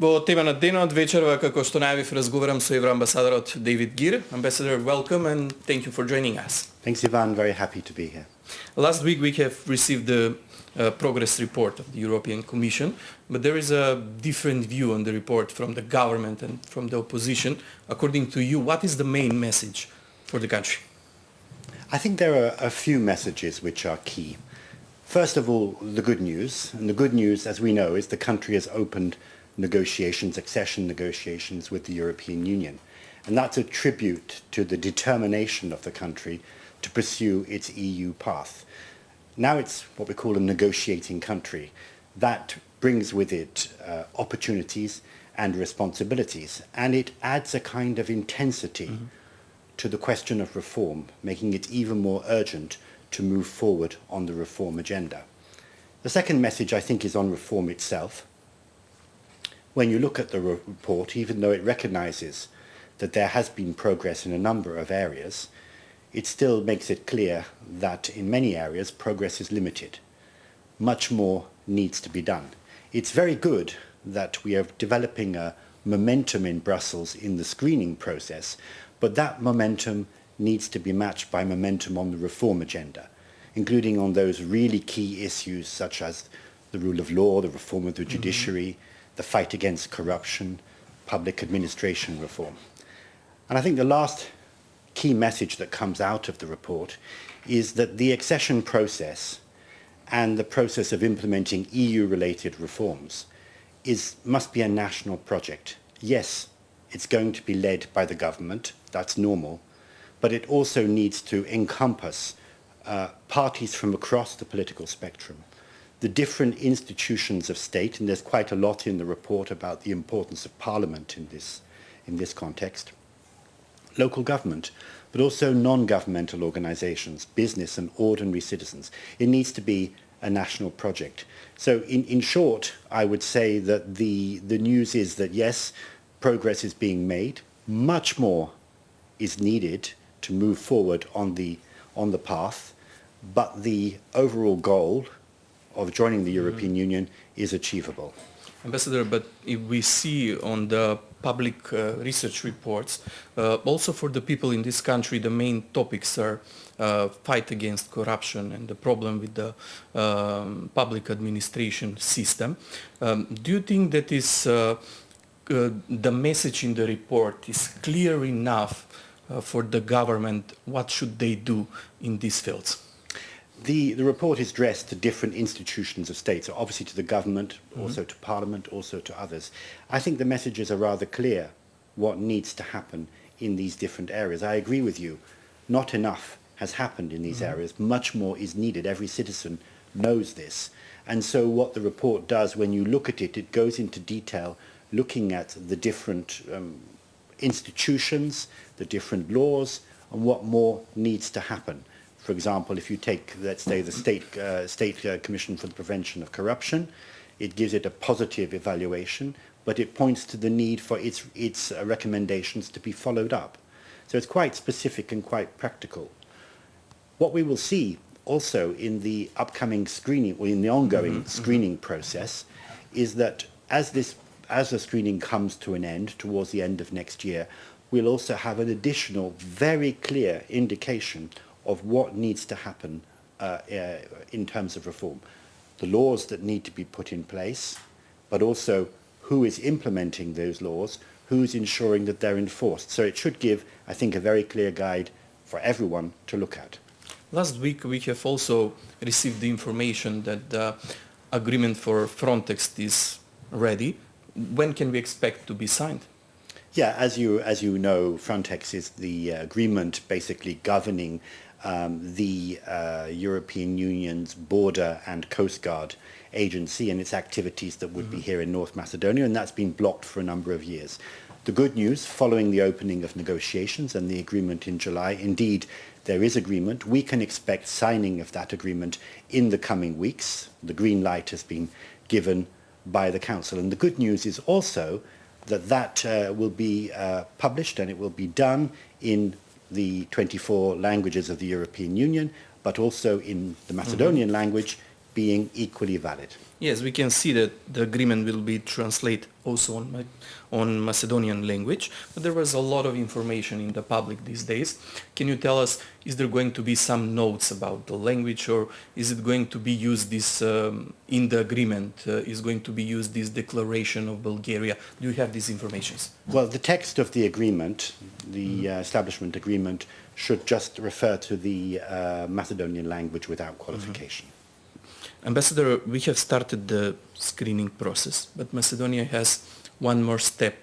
Во Тема на денот вечерва, како што најавив, разговарам со евроамбасадорот Дејвид Гир. Ambassador, welcome and thank you for joining us. Thanks, Ivan. Very happy to be here. Last week we have received the progress report of the European Commission, but there is a different view on the report from the government and from the opposition. According to you, what is the main message for the country? I think there are a few messages which are key. First of all, the good news. And the good news, as we know, is the country has opened negotiations, accession negotiations with the European Union. And that's a tribute to the determination of the country to pursue its EU path. Now it's what we call a negotiating country. That brings with it opportunities and responsibilities, and it adds a kind of intensity to the question of reform, making it even more urgent to move forward on the reform agenda. The second message, I think, is on reform itself. When you look at the report, even though it recognizes that there has been progress in a number of areas, it still makes it clear that in many areas progress is limited. Much more needs to be done. It's very good that we are developing a momentum in Brussels in the screening process, but that momentum needs to be matched by momentum on the reform agenda, including on those really key issues such as the rule of law, the reform of the judiciary, the fight against corruption, public administration reform. And I think the last key message that comes out of the report is that the accession process and the process of implementing EU-related reforms must be a national project. Yes, it's going to be led by the government, that's normal, but it also needs to encompass parties from across the political spectrum, the different institutions of state, and there's quite a lot in the report about the importance of Parliament in this context, local government, but also non-governmental organizations, business and ordinary citizens. It needs to be a national project. So in short, I would say that the news is that yes, progress is being made, much more is needed to move forward on the path, but the overall goal of joining the European Union is achievable. Ambassador, but if we see on the public research reports, also for the people in this country, the main topics are fight against corruption and the problem with the public administration system. Do you think that is the message in the report is clear enough for the government? What should they do in these fields? The report is addressed to different institutions of state, so obviously to the government, also to Parliament, also to others. I think the messages are rather clear what needs to happen in these different areas. I agree with you. Not enough has happened in these areas. Much more is needed. Every citizen knows this. And so what the report does, when you look at it, it goes into detail, looking at the different institutions, the different laws, and what more needs to happen. For example, if you take, let's say, the State Commission for the Prevention of Corruption, it gives it a positive evaluation, but it points to the need for its recommendations to be followed up. So it's quite specific and quite practical. What we will see also in the upcoming screening, or in the ongoing screening process, is that as the screening comes to an end, towards the end of next year, we'll also have an additional, very clear indication of what needs to happen in terms of reform. The laws that need to be put in place, but also who is implementing those laws, who's ensuring that they're enforced. So it should give, I think, a very clear guide for everyone to look at. Last week we have also received the information that the agreement for Frontex is ready. When can we expect to be signed? Yeah, as you know, Frontex is the agreement basically governing the European Union's border and coast guard agency and its activities that would be here in North Macedonia, and that's been blocked for a number of years. The good news, following the opening of negotiations and the agreement in July, indeed there is agreement. We can expect signing of that agreement in the coming weeks. The green light has been given by the Council, and the good news is also that will be published, and it will be done in the 24 languages of the European Union, but also in the Macedonian language being equally valid. Yes, we can see that the agreement will be translated also on Macedonian language, but there was a lot of information in the public these days. Can you tell us, is there going to be some notes about the language, or is it going to be used this in the agreement, is going to be used this declaration of Bulgaria? Do you have these informations? Well, the text of the agreement, the establishment agreement, should just refer to the Macedonian language without qualification. Ambassador, we have started the screening process, but Macedonia has one more step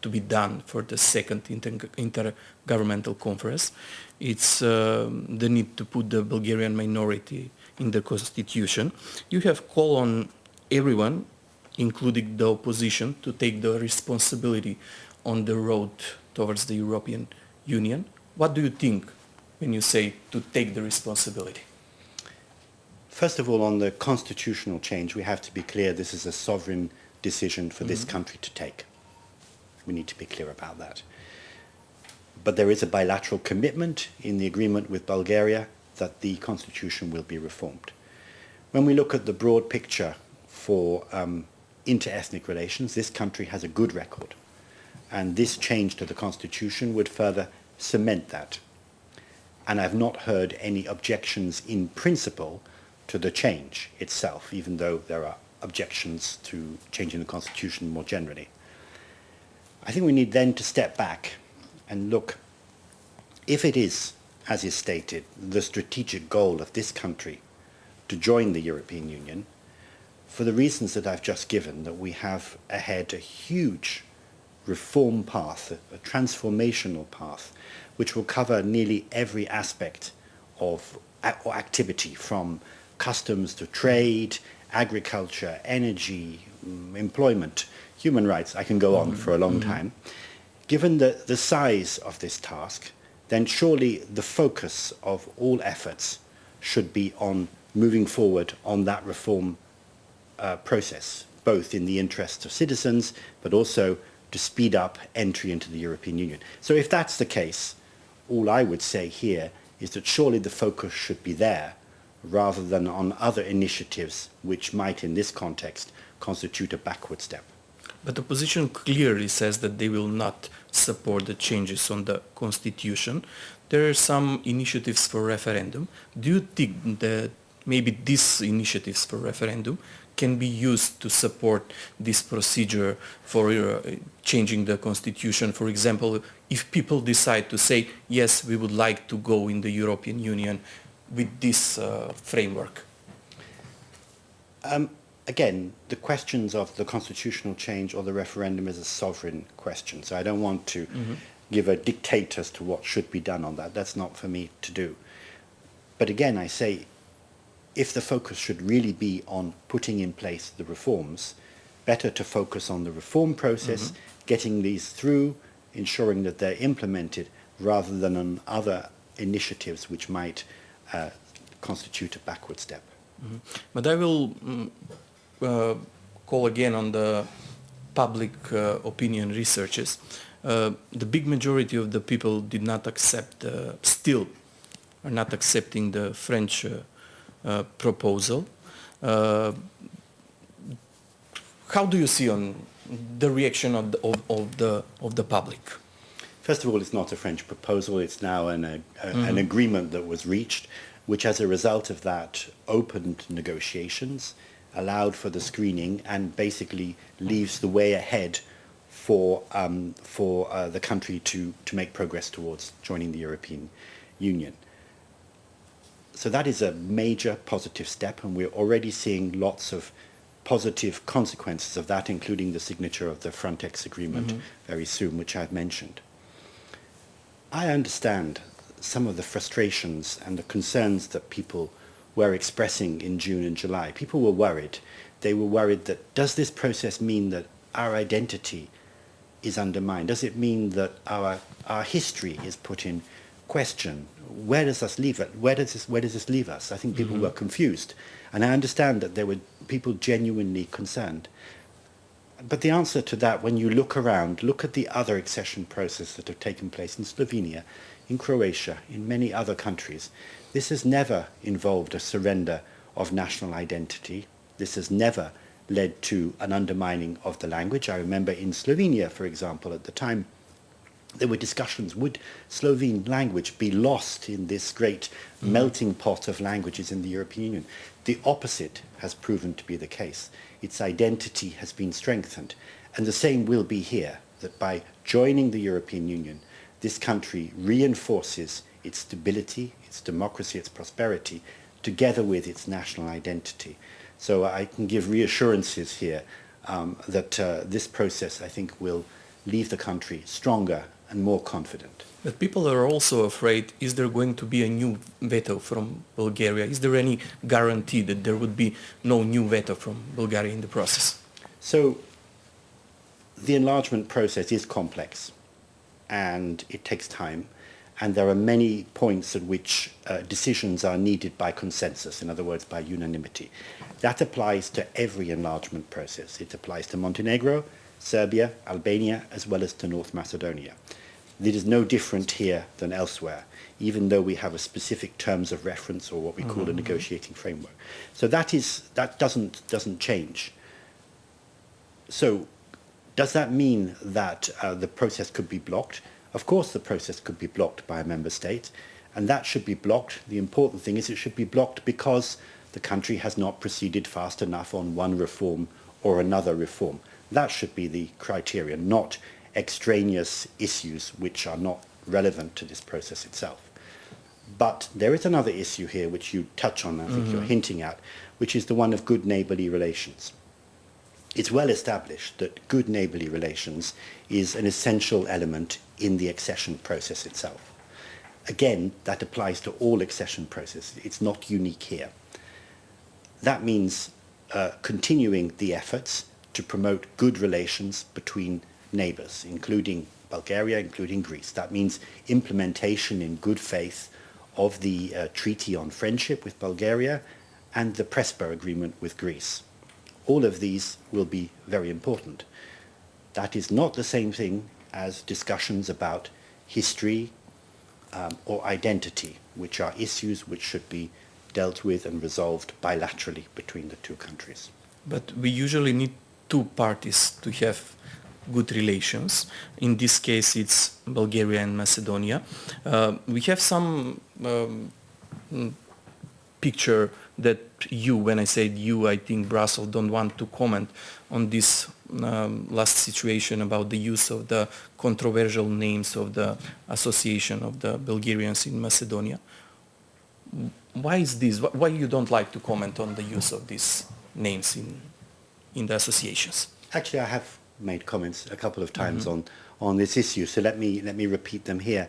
to be done for the second intergovernmental conference. It's the need to put the Bulgarian minority in the constitution. You have called on everyone, including the opposition, to take the responsibility on the road towards the European Union. What do you think when you say to take the responsibility? First of all, on the constitutional change, we have to be clear this is a sovereign decision for this country to take. We need to be clear about that. But there is a bilateral commitment in the agreement with Bulgaria that the constitution will be reformed. When we look at the broad picture for inter-ethnic relations, this country has a good record. And this change to the constitution would further cement that. And I've not heard any objections in principle to the change itself, even though there are objections to changing the constitution more generally. I think we need then to step back and look, if it is, as is stated, the strategic goal of this country to join the European Union, for the reasons that I've just given, that we have ahead a huge reform path, a transformational path, which will cover nearly every aspect of activity, from customs to trade, agriculture, energy, employment, human rights. I can go on for a long time. Given the size of this task, then surely the focus of all efforts should be on moving forward on that reform process, both in the interests of citizens, but also to speed up entry into the European Union. So if that's the case, all I would say here is that surely the focus should be there, rather than on other initiatives which might, in this context, constitute a backward step. But the opposition clearly says that they will not support the changes on the constitution. There are some initiatives for referendum. Do you think that maybe these initiatives for referendum can be used to support this procedure for changing the constitution? For example, if people decide to say, yes, we would like to go in the European Union with this framework? Again, the questions of the constitutional change or the referendum is a sovereign question, so I don't want to give a dictate as to what should be done on that. That's not for me to do. But again, I say, if the focus should really be on putting in place the reforms, better to focus on the reform process, getting these through, ensuring that they're implemented, rather than on other initiatives which might constitute a backward step. But I will call again on the public opinion researches. The big majority of the people did not accept, still are not accepting the French proposal. How do you see on the reaction of the public? First of all, it's not a French proposal. It's now an agreement that was reached, which as a result of that opened negotiations, allowed for the screening, and basically leaves the way ahead for the country to make progress towards joining the European Union. So that is a major positive step, and we're already seeing lots of positive consequences of that, including the signature of the Frontex agreement very soon, which I've mentioned. I understand some of the frustrations and the concerns that people were expressing in June and July. People were worried. They were worried that, does this process mean that our identity is undermined? Does it mean that our history is put in question? Where does this leave it? Where does this leave us? I think people were confused. And I understand that there were people genuinely concerned. But the answer to that, when you look around, look at the other accession processes that have taken place in Slovenia, in Croatia, in many other countries, this has never involved a surrender of national identity. This has never led to an undermining of the language. I remember in Slovenia, for example, at the time, there were discussions, would Slovene language be lost in this great melting pot of languages in the European Union? The opposite has proven to be the case. Its identity has been strengthened. And the same will be here, that by joining the European Union, this country reinforces its stability, its democracy, its prosperity, together with its national identity. So I can give reassurances here that this process, I think, will leave the country stronger and more confident. But people are also afraid, is there going to be a new veto from Bulgaria? Is there any guarantee that there would be no new veto from Bulgaria in the process? So the enlargement process is complex and it takes time, and there are many points at which decisions are needed by consensus, in other words, by unanimity. That applies to every enlargement process. It applies to Montenegro, Serbia, Albania, as well as to North Macedonia. It is no different here than elsewhere, even though we have a specific terms of reference, or what we call a negotiating framework. So that doesn't change. So does that mean that the process could be blocked? Of course the process could be blocked by a member state, and that should be blocked. The important thing is it should be blocked because the country has not proceeded fast enough on one reform or another reform. That should be the criterion, not extraneous issues which are not relevant to this process itself. But there is another issue here which you touch on, I think you're hinting at, which is the one of good neighbourly relations. It's well established that good neighbourly relations is an essential element in the accession process itself. Again, that applies to all accession processes. It's not unique here. That means continuing the efforts to promote good relations between neighbours, including Bulgaria, including Greece. That means implementation in good faith of the Treaty on Friendship with Bulgaria and the Prespa Agreement with Greece. All of these will be very important. That is not the same thing as discussions about history or identity, which are issues which should be dealt with and resolved bilaterally between the two countries. But we usually need two parties to have good relations. In this case, it's Bulgaria and Macedonia. We have some picture that you, when I said you, I think Brussels don't want to comment on this last situation about the use of the controversial names of the association of the Bulgarians in Macedonia. Why is this? Why you don't like to comment on the use of these names in the associations? Actually, I have made comments a couple of times on this issue, so let me repeat them here.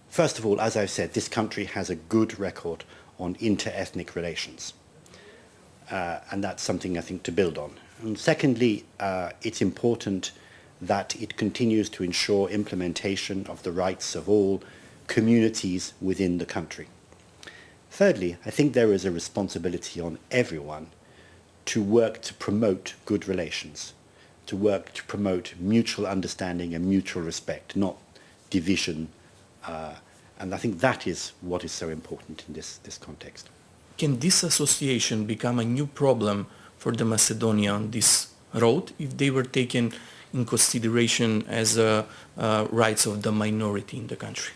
First of all, as I've said, this country has a good record on inter-ethnic relations, and that's something I think to build on. And secondly, it's important that it continues to ensure implementation of the rights of all communities within the country. Thirdly, I think there is a responsibility on everyone to work to promote good relations, to work to promote mutual understanding and mutual respect, not division. And I think that is what is so important in this context. Can this association become a new problem for the Macedonia on this road if they were taken in consideration as rights of the minority in the country?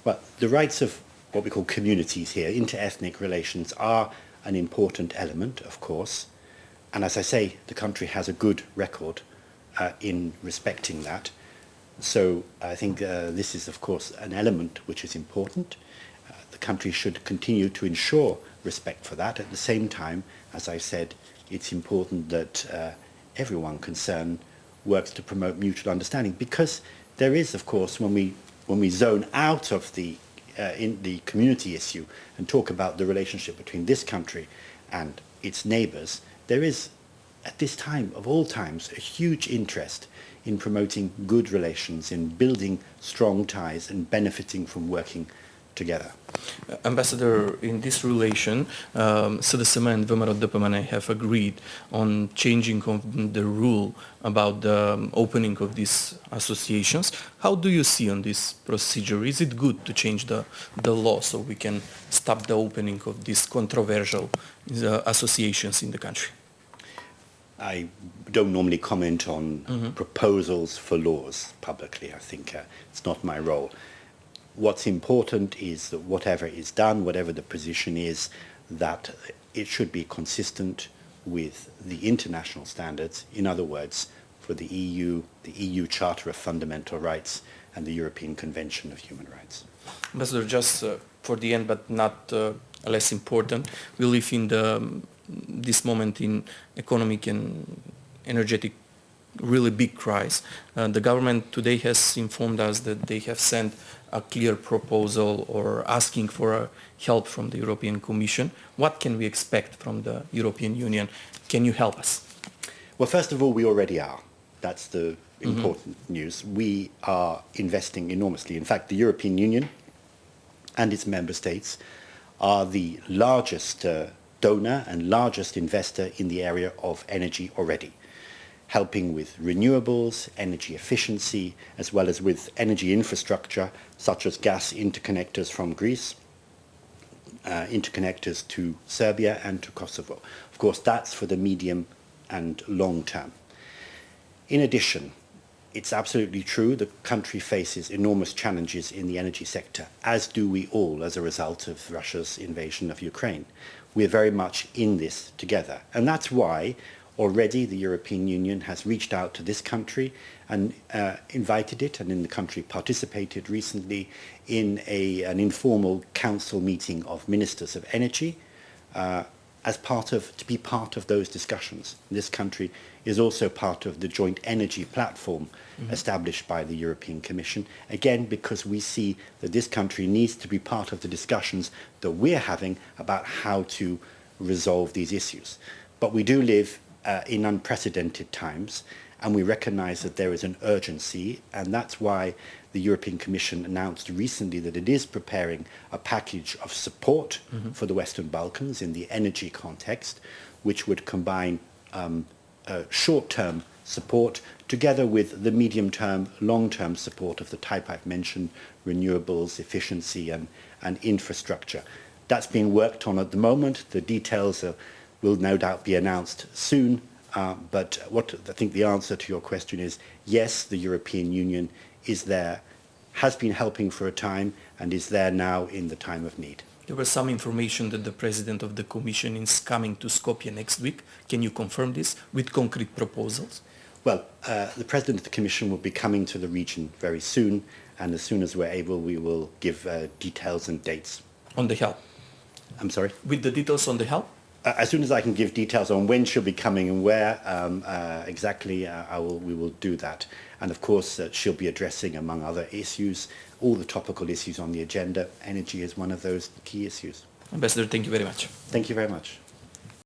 Well, the rights of what we call communities here, inter-ethnic relations, are an important element, of course. And as I say, the country has a good record in respecting that. So I think this is, of course, an element which is important. The country should continue to ensure respect for that. At the same time, as I said, it's important that everyone concerned works to promote mutual understanding, because there is, of course, when we zone out of the in the community issue and talk about the relationship between this country and its neighbours, there is, at this time of all times, a huge interest in promoting good relations, in building strong ties and benefiting from working together. Ambassador, in this relation, SDSM and ВМРО-ДПМН have agreed on changing of the rule about the opening of these associations. How do you see on this procedure? Is it good to change the law so we can stop the opening of these controversial associations in the country? I don't normally comment on proposals for laws publicly. I think it's not my role. What's important is that whatever is done, whatever the position is, that it should be consistent with the international standards. In other words, for the EU Charter of Fundamental Rights and the European Convention of Human Rights. Ambassador, just for the end, but not less important, we live in this moment in economic and energetic really big crisis. The government today has informed us that they have sent a clear proposal or asking for help from the European Commission. What can we expect from the European Union? Can you help us? Well, first of all, we already are. That's the important news. We are investing enormously. In fact, the European Union and its member states are the largest donor and largest investor in the area of energy already, helping with renewables, energy efficiency, as well as with energy infrastructure, such as gas interconnectors from Greece, interconnectors to Serbia and to Kosovo. Of course, that's for the medium and long term. In addition, it's absolutely true the country faces enormous challenges in the energy sector, as do we all as a result of Russia's invasion of Ukraine. We're very much in this together. And that's why already the European Union has reached out to this country and invited it, and in the country participated recently in an informal council meeting of ministers of energy to be part of those discussions. This country is also part of the joint energy platform established by the European Commission, again because we see that this country needs to be part of the discussions that we're having about how to resolve these issues. But we do live in unprecedented times, and we recognize that there is an urgency, and that's why the European Commission announced recently that it is preparing a package of support for the Western Balkans in the energy context, which would combine short-term support together with the medium-term, long-term support of the type I've mentioned, renewables, efficiency and infrastructure. That's being worked on at the moment. The details will no doubt be announced soon, but what I think the answer to your question is, yes, the European Union is there, has been helping for a time, and is there now in the time of need. There was some information that the President of the Commission is coming to Skopje next week. Can you confirm this with concrete proposals? Well, the President of the Commission will be coming to the region very soon, and as soon as we're able, we will give details and dates. On the help? I'm sorry? With the details on the help? As soon as I can give details on when she'll be coming and where exactly, we will do that. And of course, she'll be addressing, among other issues, all the topical issues on the agenda. Energy is one of those key issues. Ambassador, thank you very much. Thank you very much.